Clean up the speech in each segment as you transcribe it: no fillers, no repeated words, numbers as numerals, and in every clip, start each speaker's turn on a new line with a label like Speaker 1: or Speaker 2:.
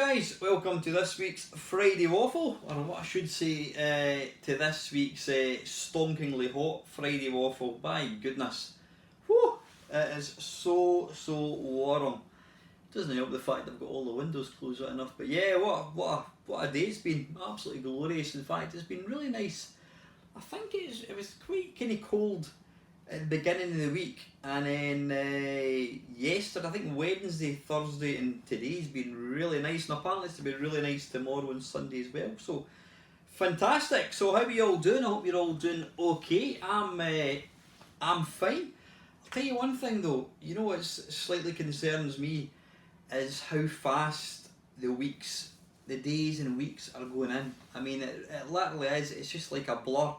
Speaker 1: guys, welcome to this week's Friday Waffle, or what I should say to this week's stonkingly hot Friday Waffle. By goodness, whew, it is so warm. Doesn't help the fact I've got all the windows closed right enough, but yeah, what a day it's been. Absolutely glorious. In fact, it's been really nice. I think it was quite kind of cold at the beginning of the week, and then yesterday, I think Wednesday, Thursday and today's been really nice, and apparently it's to be really nice tomorrow and Sunday as well, so fantastic. So how are you all doing? I hope you're all doing okay. I'm fine. I'll tell you one thing though, you know what slightly concerns me is how fast the days and weeks are going in. I mean, it literally is, it's just like a blur.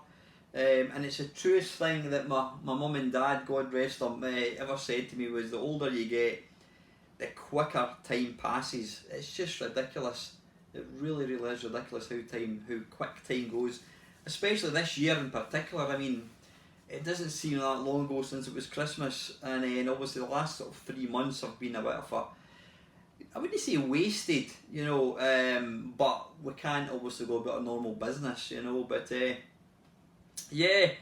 Speaker 1: And it's the truest thing that my mum and dad, God rest them, ever said to me was the older you get, the quicker time passes. It's just ridiculous. It really is ridiculous how quick time goes. Especially this year in particular. I mean, it doesn't seem that long ago since it was Christmas, and then obviously the last sort of 3 months have been a bit of I wouldn't say wasted, you know, but we can't obviously go about our normal business, you know, but yeah,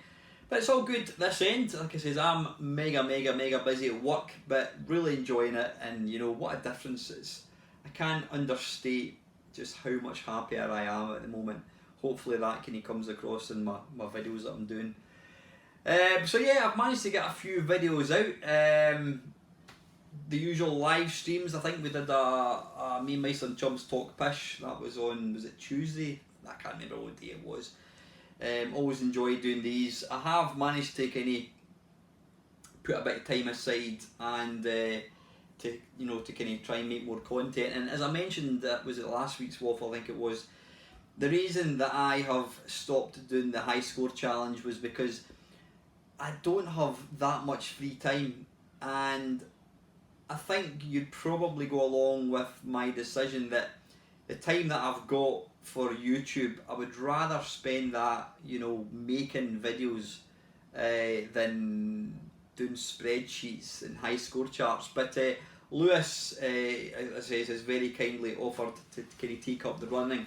Speaker 1: but it's all good this end. Like I says, I'm mega busy at work, but really enjoying it, and you know what a difference it's. I can't understate just how much happier I am at the moment. Hopefully that kind of comes across in my videos that I'm doing. So yeah, I've managed to get a few videos out. The usual live streams. I think we did me and my son Chum's Talk Pish. That was was it Tuesday? I can't remember what day it was. Always enjoy doing these. I have managed to kind of put a bit of time aside and to kind of try and make more content. And as I mentioned, was it last week's waffle? I think it was. The reason that I have stopped doing the high score challenge was because I don't have that much free time, and I think you'd probably go along with my decision that the time that I've got for YouTube, I would rather spend that, you know, making videos than doing spreadsheets and high score charts. But Lewis, as I say, has very kindly offered to kind of take up the running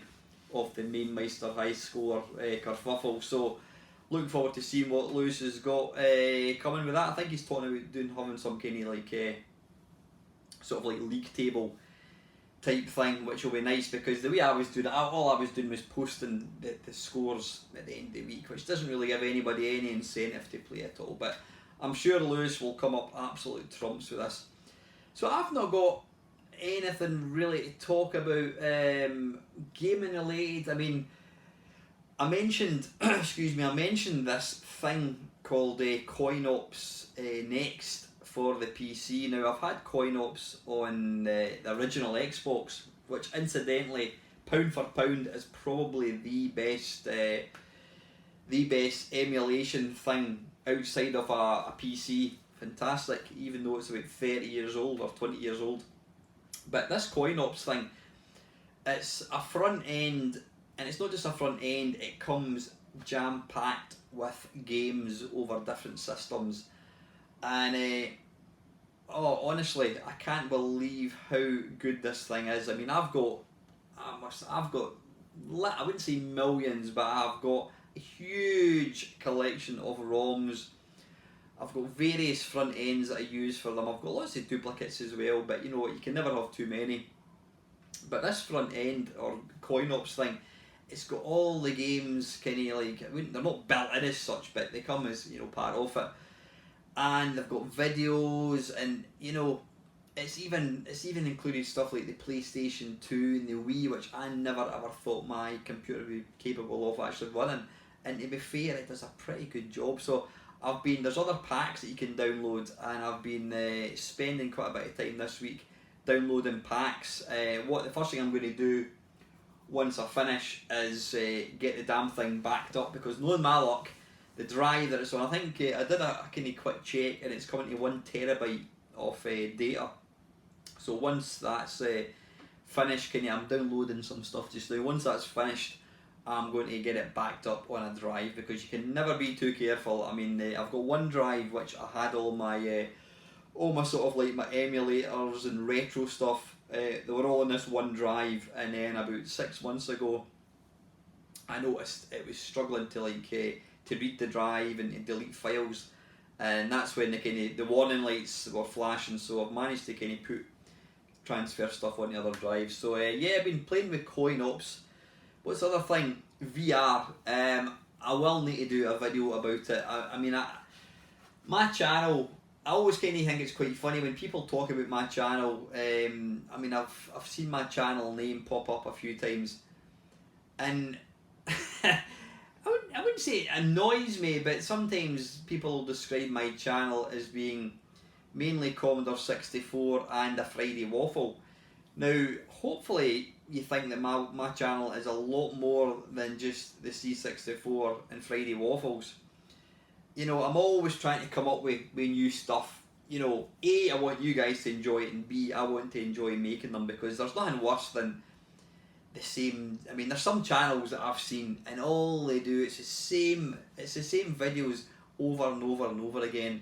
Speaker 1: of the main Meister high score kerfuffle. So looking forward to seeing what Lewis has got coming with that. I think he's talking about having some kind of like sort of like league table type thing, which will be nice, because the way I was doing it, all I was doing was posting the scores at the end of the week, which doesn't really give anybody any incentive to play at all. But I'm sure Lewis will come up absolute trumps with this. So I've not got anything really to talk about gaming related. I mean, I mentioned I mentioned this thing called CoinOps Next for the PC. Now, I've had CoinOps on the original Xbox, which incidentally, pound for pound, is probably the best emulation thing outside of a PC. Fantastic, even though it's about 30 years old or 20 years old. But this CoinOps thing, it's a front end, and it's not just a front end, it comes jam-packed with games over different systems. And honestly, I can't believe how good this thing is. I mean, I wouldn't say millions, but I've got a huge collection of ROMs. I've got various front ends that I use for them. I've got lots of duplicates as well, but you know what, you can never have too many. But this front end, or CoinOps thing, it's got all the games kind of like, they're not built in as such, but they come as, you know, part of it. And they've got videos, and you know, it's even included stuff like the PlayStation 2 and the Wii, which I never ever thought my computer would be capable of actually running. And to be fair, it does a pretty good job. So there's other packs that you can download, and I've been spending quite a bit of time this week downloading packs. The first thing I'm going to do once I finish is get the damn thing backed up, because knowing my luck, the drive that it's on, I think I did a kind of quick check, and it's coming to 1 terabyte of data. So once that's finished, I'm downloading some stuff just now. Once that's finished, I'm going to get it backed up on a drive, because you can never be too careful. I mean, I've got one drive which I had all my sort of like my emulators and retro stuff They were all on this one drive, and then about 6 months ago, I noticed it was struggling to to read the drive and to delete files, and that's when the warning lights were flashing. So I've managed to transfer stuff onto other drives. So yeah, I've been playing with coin ops. What's the other thing? VR. I will need to do a video about it. My channel, I always kind of think it's quite funny when people talk about my channel. I've seen my channel name pop up a few times, and I wouldn't say it annoys me, but sometimes people describe my channel as being mainly Commodore 64 and a Friday Waffle. Now, hopefully you think that my channel is a lot more than just the C64 and Friday Waffles. I'm always trying to come up with new stuff. A, I want you guys to enjoy it, and B, I want to enjoy making them, because there's nothing worse than the same. There's some channels that I've seen, and all they do, it's the same videos over and over and over again.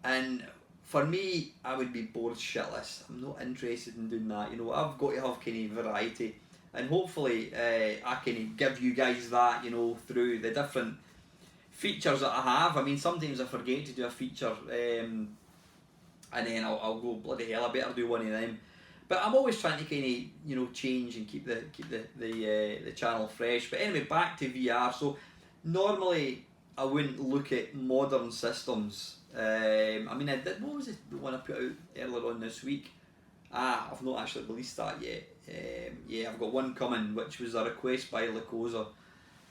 Speaker 1: And for me, I would be bored shitless. I'm not interested in doing that. I've got to have kind of variety, and hopefully I can give you guys that, through the different features that I have. Sometimes I forget to do a feature, and then I'll go, bloody hell, I better do one of them. But I'm always trying to kind of change and keep the channel fresh. But anyway, back to VR. So normally I wouldn't look at modern systems. I did. What was it? The one I put out earlier on this week. I've not actually released that yet. I've got one coming, which was a request by Lycosa.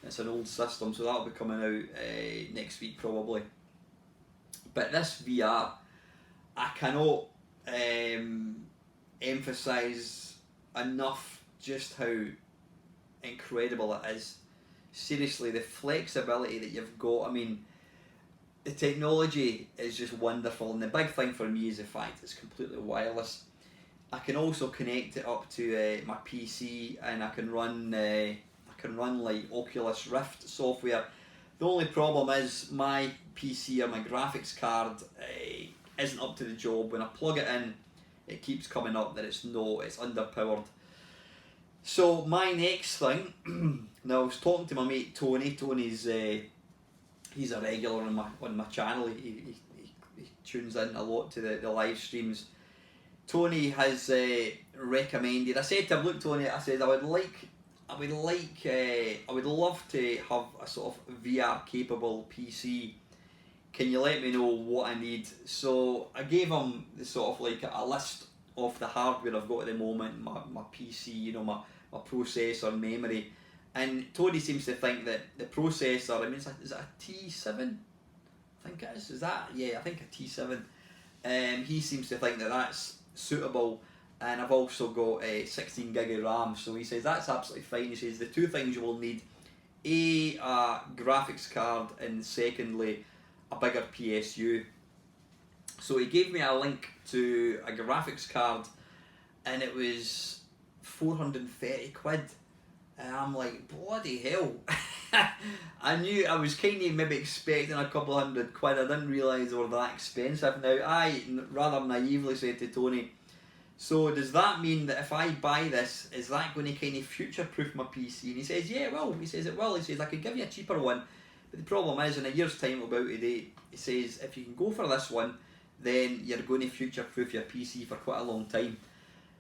Speaker 1: It's an old system, so that'll be coming out next week probably. But this VR, I cannot emphasise enough just how incredible it is. Seriously, the flexibility that you've got. The technology is just wonderful, and the big thing for me is the fact it's completely wireless. I can also connect it up to my PC, and I can run like Oculus Rift software. The only problem is my PC or my graphics card isn't up to the job. When I plug it in, it keeps coming up that it's underpowered. So my next thing, now I was talking to my mate Tony. Tony's he's a regular on my channel. He tunes in a lot to the live streams. Tony has recommended. I said to him, look, Tony, I said I would love to have a sort of VR capable PC. Can you let me know what I need? So I gave him the sort of like a list of the hardware I've got at the moment, my PC, my processor, memory. And Tony seems to think that the processor, is it a T7? I think it is. Is that? Yeah, I think a T7. He seems to think that that's suitable. And I've also got 16 gig of RAM, so he says that's absolutely fine. He says the two things you will need, a graphics card, and secondly, a bigger PSU. So he gave me a link to a graphics card, and it was 430 quid. And I'm like, bloody hell. I knew I was kind of maybe expecting a couple $100 quid. I didn't realise they were that expensive. Now, I rather naively said to Tony, so does that mean that if I buy this, is that going to kind of future-proof my PC? And he says, yeah, well, he says it will. He says, I could give you a cheaper one, but the problem is, in a year's time, it'll be out of date. He says, if you can go for this one, then you're going to future-proof your PC for quite a long time.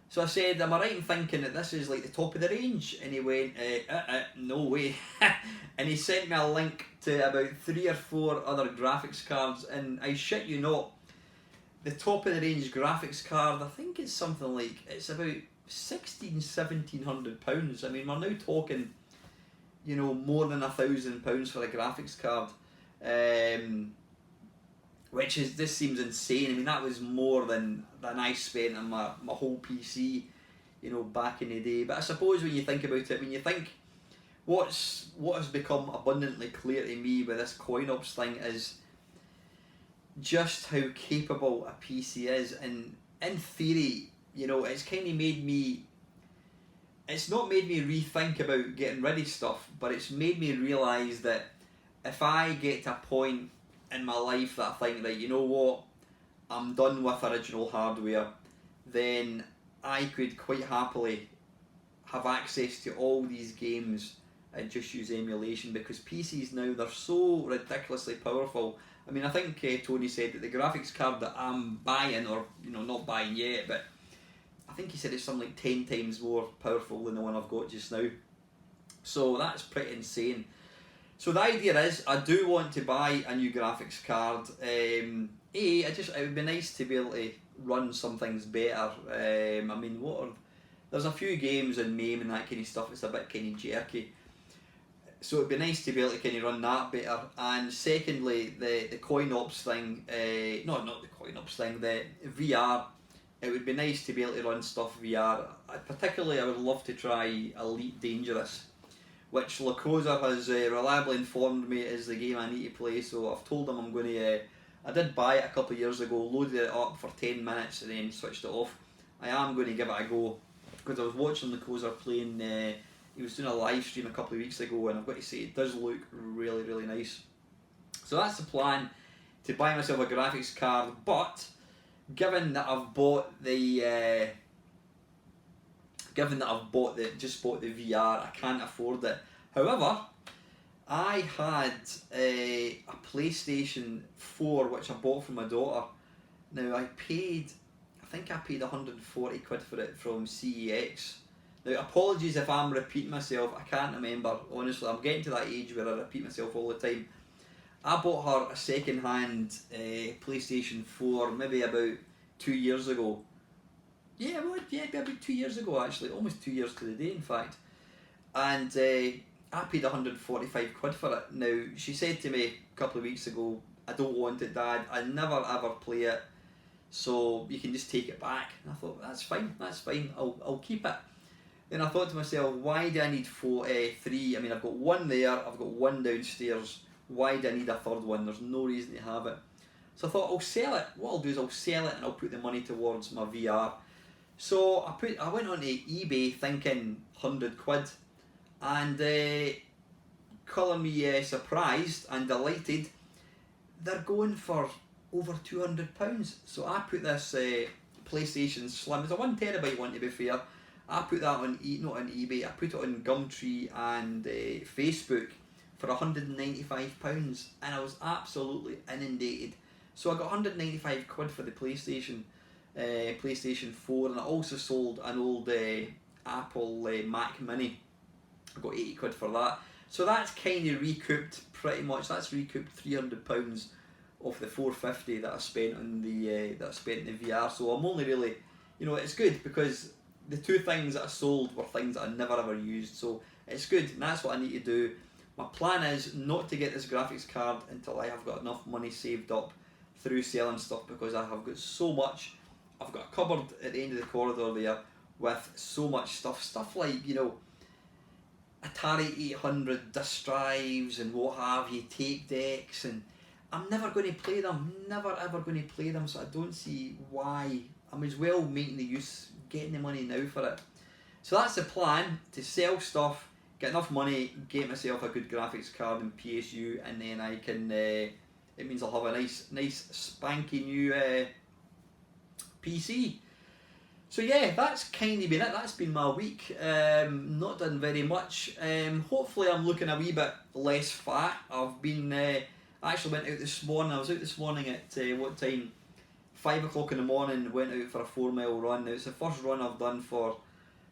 Speaker 1: So I said, am I right in thinking that this is like the top of the range? And he went, no way. And he sent me a link to about 3 or 4 other graphics cards, and I shit you not, the top of the range graphics card, I think it's something like, it's about £1,700. We're now talking, more than £1,000 for a graphics card, this seems insane. that was more than I spent on my whole PC, back in the day. But I suppose when you think about it, when you think what has become abundantly clear to me with this coin ops thing is just how capable a PC is, and in theory, it's kind of made me, it's not made me rethink about getting rid of stuff, but it's made me realise that if I get to a point in my life that I think, right, you know what, I'm done with original hardware, then I could quite happily have access to all these games and just use emulation, because PCs now, they're so ridiculously powerful. I mean, I think Tony said that the graphics card that I'm buying, or not buying yet, but I think he said it's something like 10 times more powerful than the one I've got just now. So that's pretty insane. So the idea is, I do want to buy a new graphics card. It would be nice to be able to run some things better. I mean, there's a few games in MAME and that kind of stuff, it's a bit kind of jerky. So it'd be nice to be able to kind of run that better. And secondly, the coin ops thing, not the coin ops thing, the VR, it would be nice to be able to run stuff VR. Particularly, I would love to try Elite Dangerous, which Lacosa has reliably informed me is the game I need to play. So I've told him I'm going to, I did buy it a couple of years ago, loaded it up for 10 minutes and then switched it off. I am going to give it a go, because I was watching Lacosa playing, he was doing a live stream a couple of weeks ago, and I've got to say, it does look really, really nice. So that's the plan, to buy myself a graphics card. But given that I've bought the just bought the VR, I can't afford it. However, I had a PlayStation 4 which I bought for my daughter. Now I think I paid 140 quid for it from CEX. Now, apologies if I'm repeating myself, I can't remember, honestly. I'm getting to that age where I repeat myself all the time. I bought her a second-hand PlayStation 4 maybe about 2 years ago. Yeah, about 2 years ago actually, almost 2 years to the day in fact. And I paid 145 quid for it. Now, she said to me a couple of weeks ago, I don't want it, Dad, I never ever play it, so you can just take it back. And I thought, that's fine, I'll keep it. Then I thought to myself, why do I need three? I mean, I've got one there, I've got one downstairs. Why do I need a third one? There's no reason to have it. So I thought, I'll sell it. What I'll do is I'll sell it and I'll put the money towards my VR. So I went on to eBay thinking 100 quid, and colour me surprised and delighted, they're going for over £200. So I put this PlayStation Slim, it's a 1TB one to be fair. I put that on, not on eBay, I put it on Gumtree and Facebook for £195, and I was absolutely inundated. So I got 195 quid for the PlayStation 4, and I also sold an old Apple Mac Mini. I got 80 quid for that. So that's kind of recouped pretty much. That's recouped £300 off the 450 that I spent on the VR. So I'm only really, it's good because the two things that I sold were things that I never ever used. So it's good, and that's what I need to do. My plan is not to get this graphics card until I have got enough money saved up through selling stuff, because I have got so much. I've got a cupboard at the end of the corridor there with so much stuff like, Atari 800 disc drives and what have you, tape decks, and I'm never going to play them, never ever going to play them, so I don't see why. I'm as well making the use, getting the money now for it. So that's the plan, to sell stuff, get enough money, get myself a good graphics card and PSU, and then I can, it means I'll have a nice spanky new PC. So yeah, that's kind of been it. That's been my week. Not done very much. Hopefully I'm looking a wee bit less fat. I've been, I actually went out this morning. I was out this morning at, what time? 5 o'clock in the morning, went out for a 4-mile run. Now, it's the first run I've done for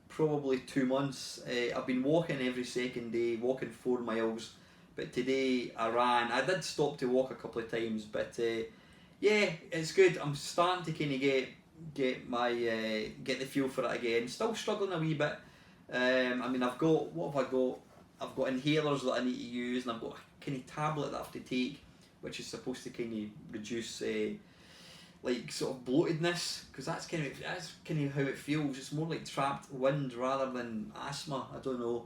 Speaker 1: probably 2 months. I've been walking every second day, walking 4 miles. But today I ran. I did stop to walk a couple of times, but yeah, it's good. I'm starting to kind of get the feel for it again. Still struggling a wee bit. I mean, what have I got? I've got inhalers that I need to use, and I've got a kind of tablet that I have to take, which is supposed to kind of reduce like sort of bloatedness, because that's kind of how it feels. It's more like trapped wind rather than asthma. I don't know.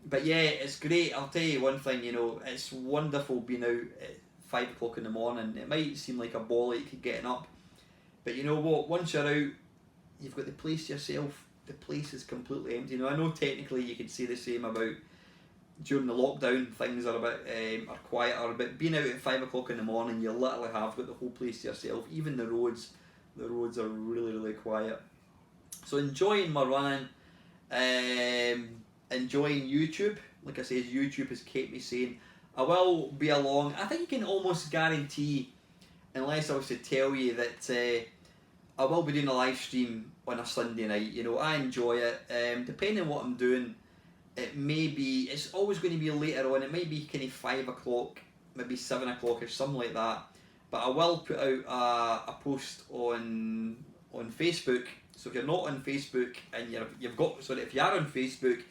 Speaker 1: But yeah, it's great. I'll tell you one thing, it's wonderful being out at 5 o'clock in the morning. It might seem like a ball ache getting up, but you know what, once you're out, you've got the place to yourself. The place is completely empty. I know technically you could say the same about during the lockdown, things are a bit are quieter, but being out at 5 o'clock in the morning, you literally have got the whole place to yourself. Even the roads are really, really quiet. So enjoying my running, enjoying YouTube. Like I said, YouTube has kept me sane. I will be along. I think you can almost guarantee, unless I was to tell you that I will be doing a live stream on a Sunday night. You know, I enjoy it. Depending on what I'm doing, it may be. It's always going to be later on. It might be kind of 5 o'clock, maybe 7 o'clock or something like that. But I will put out a post on Facebook. So if you're not on Facebook and you've got, so if you are on Facebook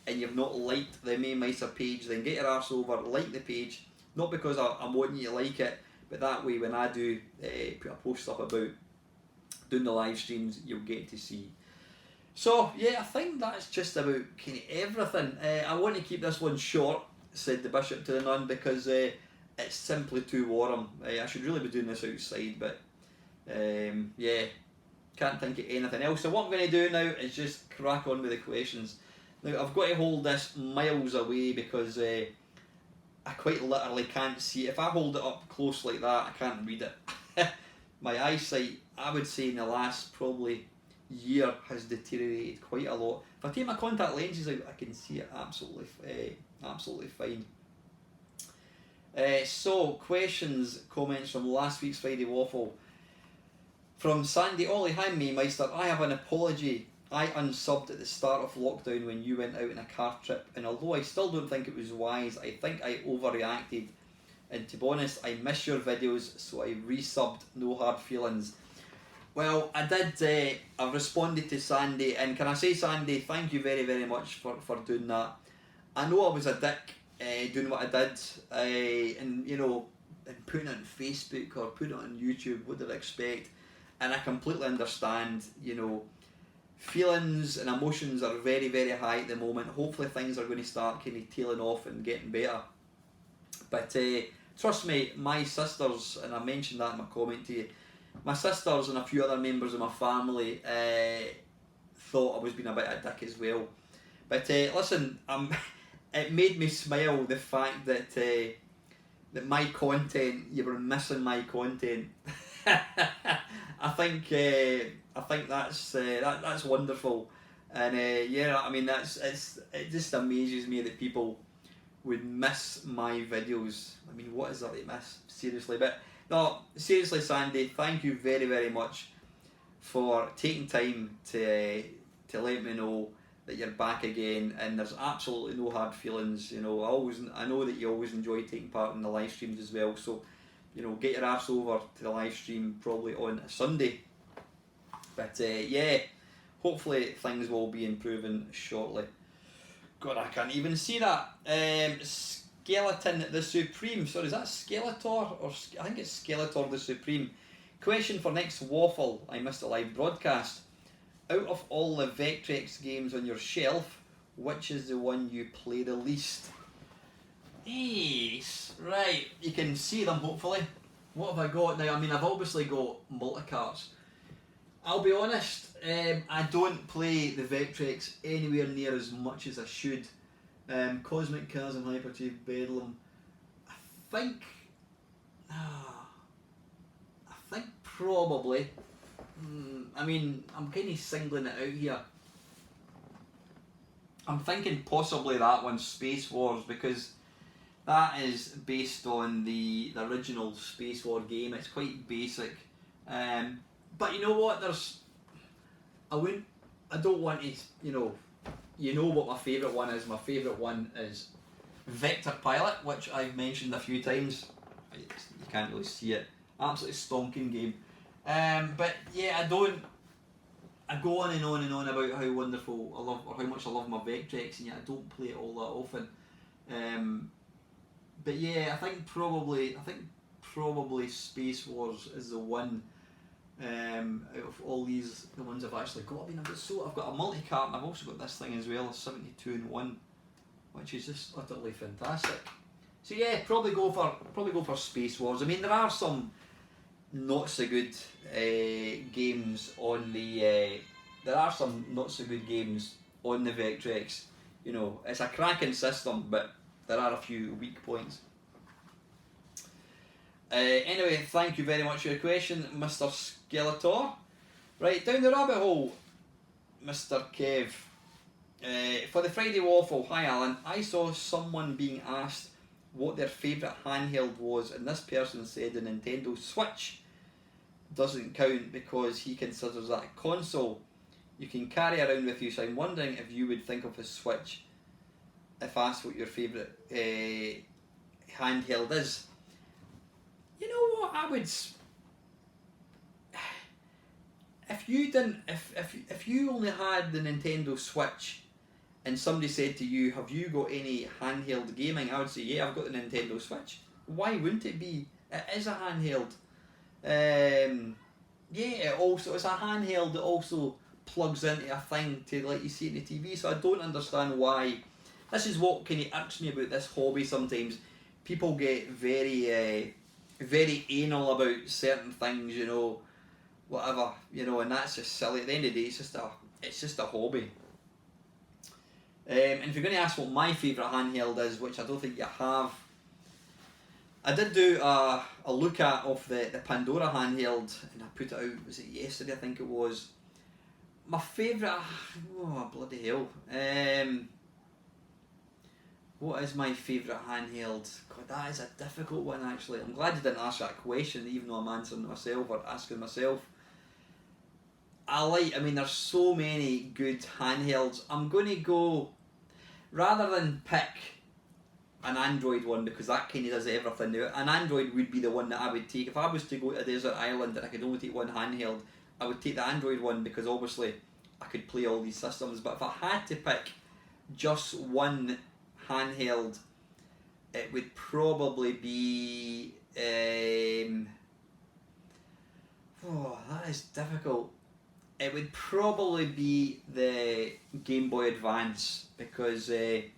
Speaker 1: and you've not liked the May Meister page, then get your arse over, like the page. Not because I'm wanting you to like it, but that way when I do put a post up about doing the live streams, you'll get to see. So yeah, I think that's just about kind of everything. I want to keep this one short, said the Bishop to the Nun, because it's simply too warm. I should really be doing this outside, but yeah, can't think of anything else. So what I'm going to do now is just crack on with the questions. Now I've got to hold this miles away because I quite literally can't see it. If I hold it up close like that, I can't read it. My eyesight, I would say in the last probably year, has deteriorated quite a lot. If I take my contact lenses out, I can see it absolutely fine. So, questions, comments from last week's Friday Waffle. From Sandy Ollie, hi May Meister, I have an apology. I unsubbed at the start of lockdown when you went out on a car trip, and although I still don't think it was wise, I think I overreacted. And to be honest, I miss your videos, so I resubbed, no hard feelings. Well, I did, I've responded to Sandy, and can I say, Sandy, thank you very, very much for doing that. I know I was a dick doing what I did, and you know, and putting it on Facebook or putting it on YouTube, what did I expect? And I completely understand, you know, feelings and emotions are very, very high at the moment. Hopefully things are going to start kind of tailing off and getting better. But trust me, my sisters, and I mentioned that in my comment to you, my sisters and a few other members of my family thought I was being a bit of a dick as well. But listen, it made me smile, the fact that that my content, you were missing my content. I think that's wonderful, and yeah, I mean it just amazes me that people would miss my videos. I mean, what is there to miss? Seriously, but no, seriously, Sandy, thank you very, very much for taking time to let me know that you're back again, and there's absolutely no hard feelings. You know, I know that you always enjoy taking part in the live streams as well. So, you know, get your ass over to the live stream probably on a Sunday. But yeah, hopefully things will be improving shortly. God, I can't even see that. Skeleton the Supreme. Sorry, is that Skeletor? Or I think it's Skeletor the Supreme. Question for next Waffle. I missed a live broadcast. Out of all the Vectrex games on your shelf, which is the one you play the least? Yes, right. You can see them hopefully. What have I got now? I mean, I've obviously got multi-carts. I'll be honest, I don't play the Vectrex anywhere near as much as I should. Cosmic Cars and Hyperchief Bedlam. I think probably. I mean, I'm kind of singling it out here. I'm thinking possibly that one, Space Wars, because that is based on the original Space War game. It's quite basic. But you know what? I don't want to, you know what my favourite one is. My favourite one is Vector Pilot, which I've mentioned a few times. You can't really see it. Absolutely stonking game. But yeah, I go on and on and on about how wonderful I love, or how much I love my Vectrex, and yet I don't play it all that often. But yeah, I think probably Space Wars is the one. Out of all these, the ones I've actually got. I mean, I've got a multi-cart, and I've also got this thing as well, a 72 in 1, which is just utterly fantastic. So yeah, probably go for Space Wars. I mean, there are some not so good games on the. There are some not so good games on the Vectrex. You know, it's a cracking system, but there are a few weak points. Anyway, thank you very much for your question, Mr. Skeletor. Right, down the rabbit hole. Mr. Kev. For the Friday Waffle, hi Alan, I saw someone being asked what their favourite handheld was, and this person said the Nintendo Switch doesn't count because he considers that a console you can carry around with you. So I'm wondering if you would think of a Switch if asked what your favourite handheld is. You know what, I would... If you didn't, if you only had the Nintendo Switch and somebody said to you, have you got any handheld gaming? I would say, yeah, I've got the Nintendo Switch. Why wouldn't it be? It is a handheld. Yeah, it's a handheld that also plugs into a thing to let you see it in the TV. So I don't understand why. This is what kind of irks me about this hobby sometimes. People get very anal about certain things, you know, whatever, you know, and that's just silly. At the end of the day, it's just a hobby. And if you're going to ask what my favourite handheld is, which I don't think you have, I did do a look at of the Pandora handheld, and I put it out, was it yesterday I think it was. My favourite, oh bloody hell, what is my favourite handheld? God, that is a difficult one actually. I'm glad you didn't ask that question, even though I'm answering it myself or asking myself. I mean there's so many good handhelds. I'm going to go, rather than pick an Android one, because that kind of does everything now, an Android would be the one that I would take. If I was to go to a desert island and I could only take one handheld, I would take the Android one because obviously I could play all these systems. But if I had to pick just one handheld, it would probably be oh, that is difficult. It would probably be the Game Boy Advance because it's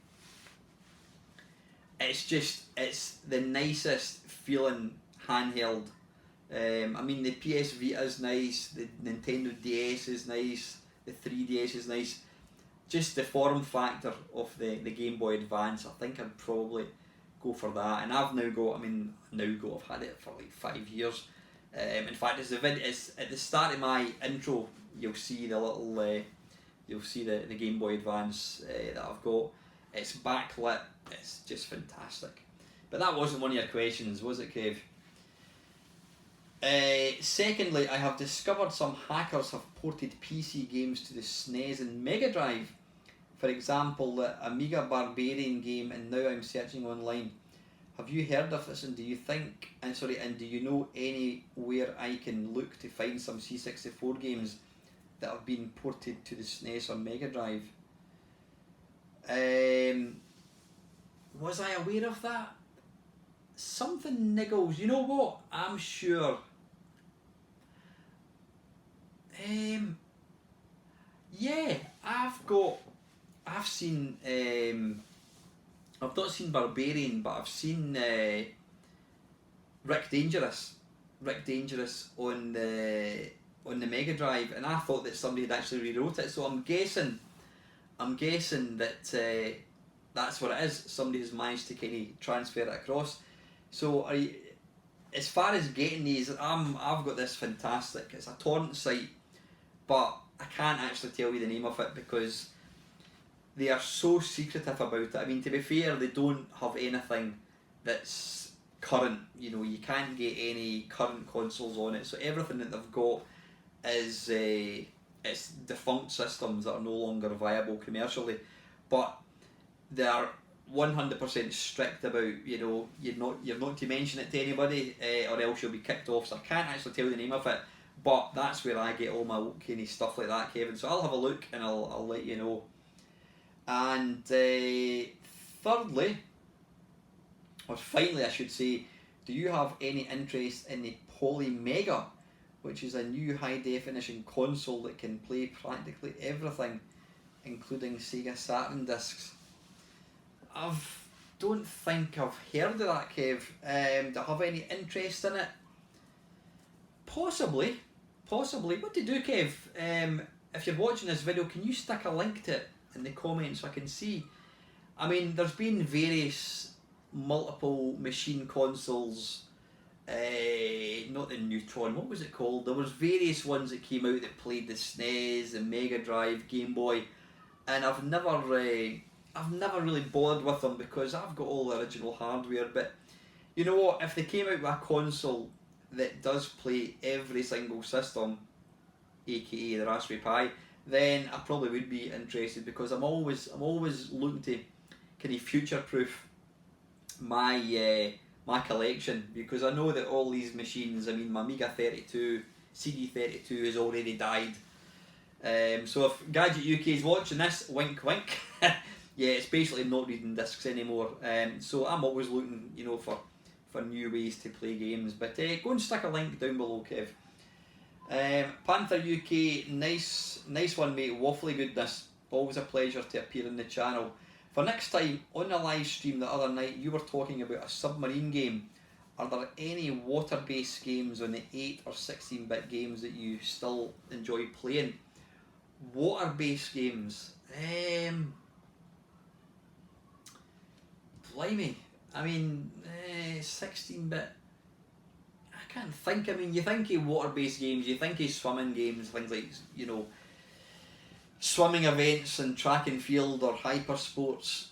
Speaker 1: the nicest feeling handheld. I mean the PS Vita is nice, the Nintendo DS is nice, the 3DS is nice. Just the form factor of the Game Boy Advance, I think I'd probably go for that. And I've had it for like 5 years. In fact, it's at the start of my intro. You'll see the little, you'll see the Game Boy Advance that I've got. It's backlit. It's just fantastic. But that wasn't one of your questions, was it, Kev? Secondly, I have discovered some hackers have ported PC games to the SNES and Mega Drive. For example, the Amiga Barbarian game, and now I'm searching online. Have you heard of this, and do you think, and do you know anywhere I can look to find some C64 games that have been ported to the SNES or Mega Drive? Was I aware of that? Something niggles. You know what? I'm sure. Yeah, I've seen. I've not seen Barbarian, but I've seen Rick Dangerous on the Mega Drive, and I thought that somebody had actually rewrote it. So I'm guessing that that's what it is. Somebody has managed to kind of transfer it across. So as far as getting these, I've got this fantastic. It's a torrent site, but I can't actually tell you the name of it because they are so secretive about it. I mean, to be fair, they don't have anything that's current. You know, you can't get any current consoles on it. So everything that they've got is it's defunct systems that are no longer viable commercially. But they are 100% strict about, you know, you're not to mention it to anybody, or else you'll be kicked off. So I can't actually tell you the name of it. But that's where I get all my kind of stuff like that, Kevin. So I'll have a look and I'll let you know. And thirdly, or finally I should say, do you have any interest in the Polymega, which is a new high definition console that can play practically everything, including Sega Saturn discs? I don't think I've heard of that, Kev. Do I have any interest in it? Possibly. What to do, Kev? If you're watching this video, can you stick a link to it in the comments so I can see? I mean, there's been various multiple machine consoles not the Neutron, what was it called? There was various ones that came out that played the SNES, the Mega Drive, Game Boy, and I've never really bothered with them because I've got all the original hardware. But you know what? If they came out with a console that does play every single system, aka the Raspberry Pi, then I probably would be interested because I'm always looking to kind of future-proof my my collection, because I know that all these machines, I mean my Amiga 32, CD32 has already died. So if Gadget UK is watching this, wink wink, yeah, it's basically not reading discs anymore. So I'm always looking, you know, for new ways to play games. But go and stick a link down below, Kev. Panther UK, nice one, mate. Waffly goodness. Always a pleasure to appear on the channel. For next time, on the live stream the other night, you were talking about a submarine game. Are there any water-based games on the 8 or 16-bit games that you still enjoy playing? Water-based games? Blimey. I mean, 16-bit... I can't think. I mean, you think of water-based games, you think of swimming games, things like, you know, swimming events and track and field or hyper sports.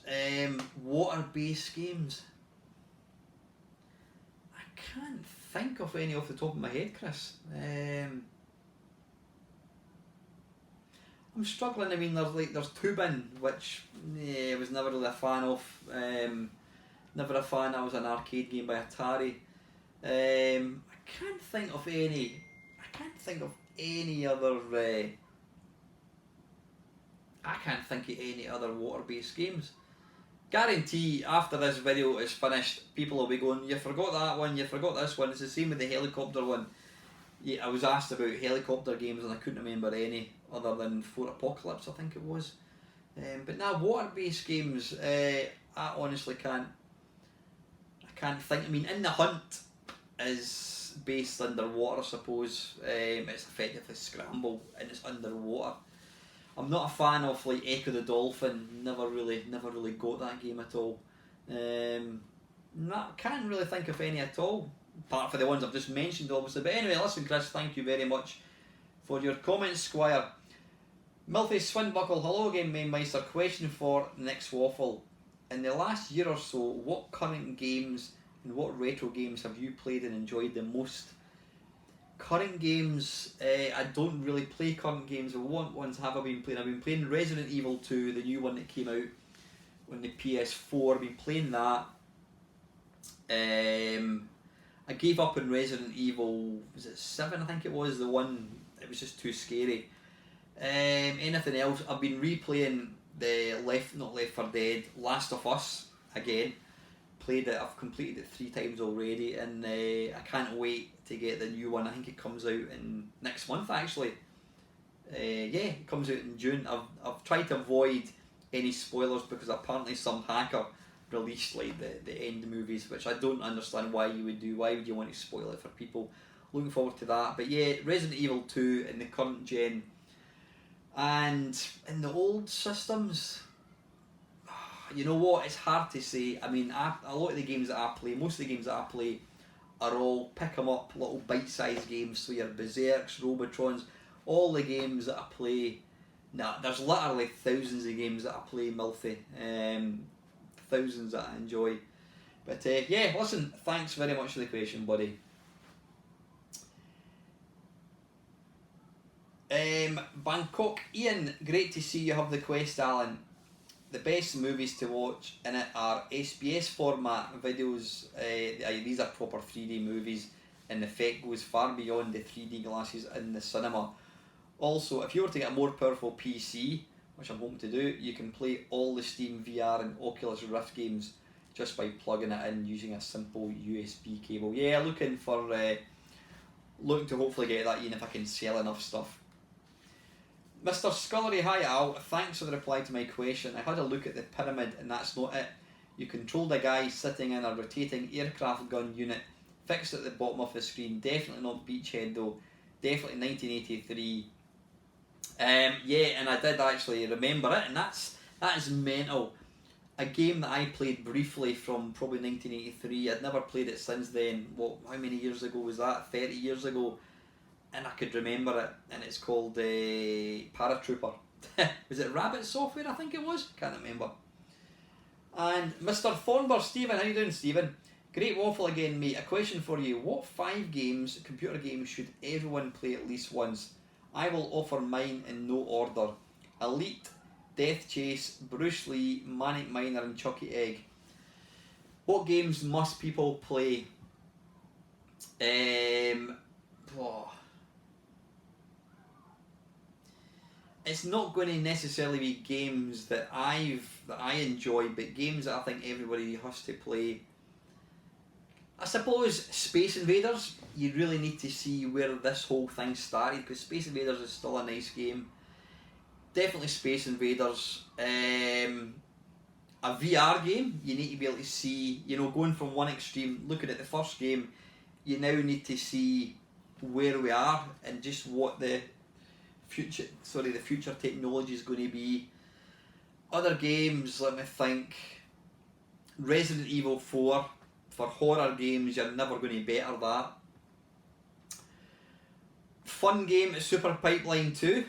Speaker 1: Water-based games, I can't think of any off the top of my head, Chris. I'm struggling. I mean, there's Tubin, which I was never really a fan of. Never a fan. That was an arcade game by Atari. I can't think of any. I can't think of any other. I can't think of any other water-based games. Guarantee after this video is finished, people will be going, you forgot that one, you forgot this one. It's the same with the helicopter one. Yeah, I was asked about helicopter games and I couldn't remember any other than Fort Apocalypse, I think it was. But now water-based games, I honestly can't. I can't think. I mean, In the Hunt is based underwater, I suppose. It's effectively Scramble and it's underwater. I'm not a fan of like Echo the Dolphin. Never really got that game at all. Can't really think of any at all, apart from the ones I've just mentioned, obviously. But anyway, listen, Chris, thank you very much for your comments, Squire. Milthy Swinbuckle, hello again, Mainmeister. Question for Nick's Waffle. In the last year or so, what current games and what retro games have you played and enjoyed the most? Current games, I don't really play current games. But what ones have I been playing? I've been playing Resident Evil 2, the new one that came out on the PS4. I've been playing that. I gave up on Resident Evil, was it 7 I think it was, the one, it was just too scary. Anything else? I've been replaying the Left 4 Dead, Last of Us again. Played it, I've completed it 3 times already, and I can't wait to get the new one. I think it comes out in next month actually. Yeah, it comes out in June. I've tried to avoid any spoilers because apparently some hacker released like the end movies, which I don't understand why you would do. Why would you want to spoil it for people? Looking forward to that. But yeah, Resident Evil 2 in the current gen. And in the old systems, you know what, it's hard to say. I mean, a lot of the games that I play, most of the games that I play are all pick 'em up little bite-sized games. So your Berserks, Robotrons, all the games that I play. Nah, there's literally thousands of games that I play, Milthy. Thousands that I enjoy. But yeah, listen, thanks very much for the question, buddy. Bangkok Ian, great to see you have the quest, Alan. The best movies to watch in it are SBS format videos. These are proper 3D movies, and the effect goes far beyond the 3D glasses in the cinema. Also, if you were to get a more powerful PC, which I'm hoping to do, you can play all the Steam VR and Oculus Rift games just by plugging it in using a simple USB cable. Yeah, looking to hopefully get that, even if I can sell enough stuff. Mr. Scullery, hi Al, thanks for the reply to my question. I had a look at the pyramid and that's not it. You controlled a guy sitting in a rotating aircraft gun unit fixed at the bottom of the screen. Definitely not Beachhead though. Definitely 1983. Yeah, and I did actually remember it, and that is mental. a game that I played briefly from probably 1983. I'd never played it since then. How many years ago was that? 30 years ago. And I could remember it, and it's called Paratrooper. Was it Rabbit Software, I think it was? Can't remember. And Mr. Thornburg, Stephen, how you doing, Stephen? Great waffle again, mate. A question for you. What 5 computer games, should everyone play at least once? I will offer mine in no order. Elite, Death Chase, Bruce Lee, Manic Miner and Chucky Egg. What games must people play? It's not going to necessarily be games that I enjoy, but games that I think everybody has to play. I suppose Space Invaders, you really need to see where this whole thing started, because Space Invaders is still a nice game. Definitely Space Invaders. A VR game, you need to be able to see, going from one extreme, looking at the first game, you now need to see where we are and just what the future technology is going to be. Other games, let me think. Resident Evil 4. For horror games, you're never going to better that. Fun game is Super Pipeline 2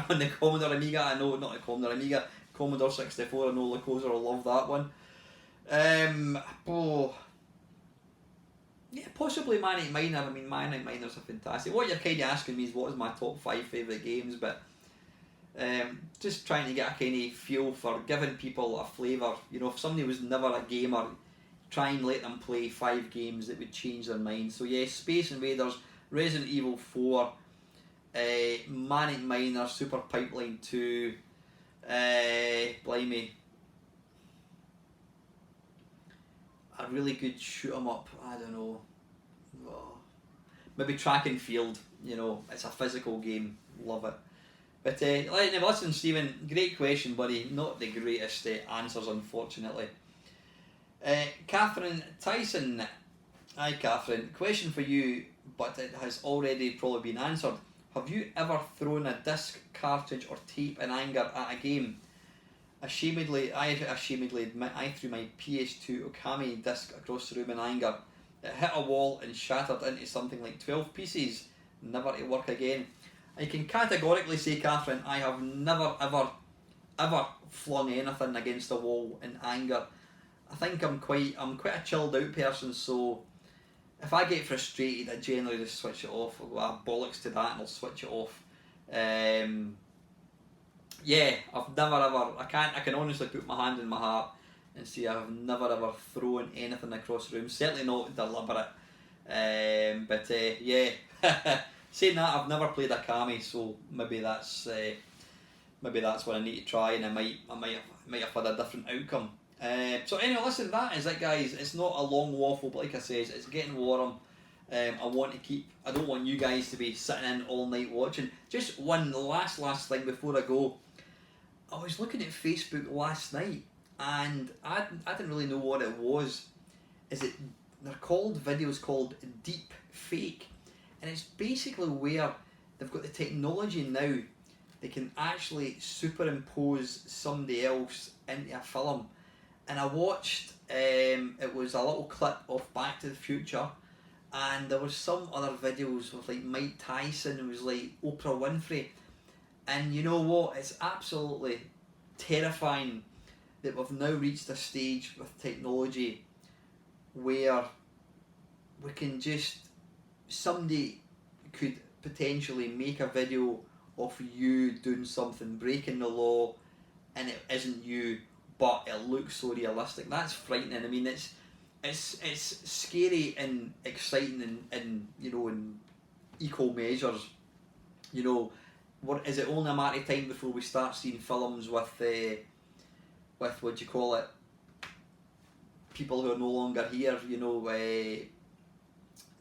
Speaker 1: on the Commodore Amiga. I know, not the Commodore Amiga, Commodore 64. I know Lacosa will love that one. Yeah, possibly Manic Miner. I mean, Manic Miners are fantastic. What you're kind of asking me is what is my top 5 favourite games, but just trying to get a kind of feel for giving people a flavour. If somebody was never a gamer, try and let them play 5 games that would change their mind. So yeah, Space Invaders, Resident Evil 4, Manic Miner, Super Pipeline 2, blimey, a really good shoot 'em up, I don't know, maybe Track and Field, it's a physical game, love it. But listen, Stephen, great question, buddy, not the greatest answers, unfortunately. Catherine Tyson, hi Catherine, question for you, but it has already probably been answered. Have you ever thrown a disc, cartridge or tape in anger at a game? I ashamedly admit I threw my PS2 Okami disc across the room in anger. It hit a wall and shattered into something like 12 pieces, never to work again. I can categorically say, Catherine, I have never ever flung anything against a wall in anger. I think I'm quite a chilled out person, so if I get frustrated, I generally just switch it off. I'll go, bollocks to that, and I'll switch it off. Yeah, I've never ever. I can honestly put my hand in my heart and say I've never ever thrown anything across the room. Certainly not deliberate. Yeah. Saying that, I've never played a Kami, so maybe that's what I need to try, and I might have had a different outcome. So anyway, listen, that is it, guys. It's not a long waffle, but like I says, it's getting warm. I don't want you guys to be sitting in all night watching. Just one last thing before I go. I was looking at Facebook last night, and I didn't really know what it was. They're called videos called deep fake, and it's basically where they've got the technology now. They can actually superimpose somebody else into a film. And I watched, it was a little clip of Back to the Future, and there was some other videos of like Mike Tyson, it was like Oprah Winfrey, and you know what, it's absolutely terrifying that we've now reached a stage with technology where we can somebody could potentially make a video of you doing something, breaking the law, and it isn't you, but it looks so realistic. That's frightening. I mean, it's scary and exciting and in equal measures. What is it only a matter of time before we start seeing films with what do you call it? People who are no longer here.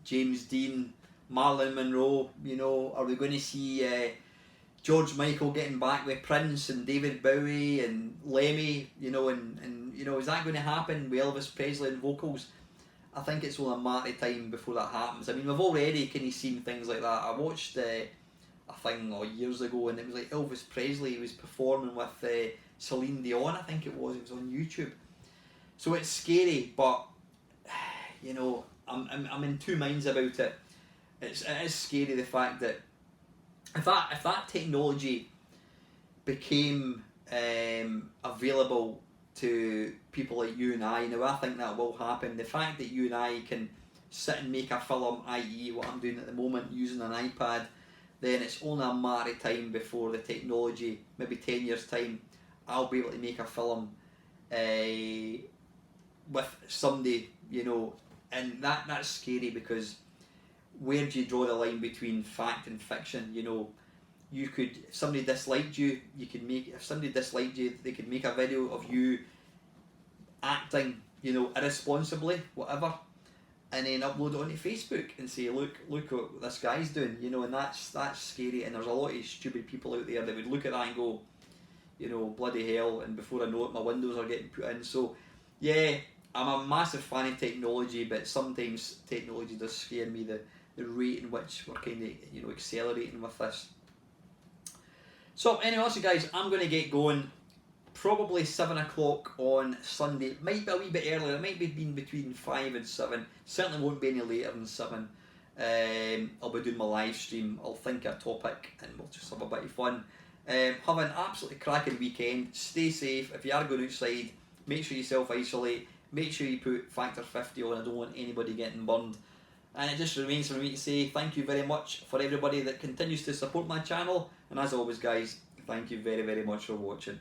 Speaker 1: James Dean, Marilyn Monroe. Are we going to see George Michael getting back with Prince and David Bowie and Lemmy, and is that going to happen with Elvis Presley and vocals? I think it's only a matter of time before that happens. I mean, we've already kind of seen things like that. I watched a thing years ago, and it was like Elvis Presley was performing with Celine Dion, I think it was on YouTube. So it's scary, but you know, I'm in two minds about it. It is scary, the fact that if that technology became available to people like you and I, now I think that will happen. The fact that you and I can sit and make a film, i.e. what I'm doing at the moment using an iPad, then it's only a matter of time before the technology, maybe 10 years time, I'll be able to make a film with somebody, you know, and that's scary, because where do you draw the line between fact and fiction? You know, you could, if somebody disliked you, if somebody disliked you, they could make a video of you acting, you know, irresponsibly, whatever, and then upload it onto Facebook and say, look what this guy's doing, you know, and that's scary. And there's a lot of stupid people out there that would look at that and go, you know, bloody hell, and before I know it, my windows are getting put in. So yeah, I'm a massive fan of technology, but sometimes technology does scare me, the rate in which we're kind of, you know, accelerating with this. So anyway, listen guys, I'm going to get going. Probably 7 o'clock on Sunday. It might be a wee bit earlier. It might be between 5 and 7. Certainly won't be any later than 7. I'll be doing my live stream. I'll think of a topic and we'll just have a bit of fun. Have an absolutely cracking weekend. Stay safe. If you are going outside, make sure you self-isolate. Make sure you put factor 50 on. I don't want anybody getting burned. And it just remains for me to say thank you very much for everybody that continues to support my channel. And as always guys, thank you very, very much for watching.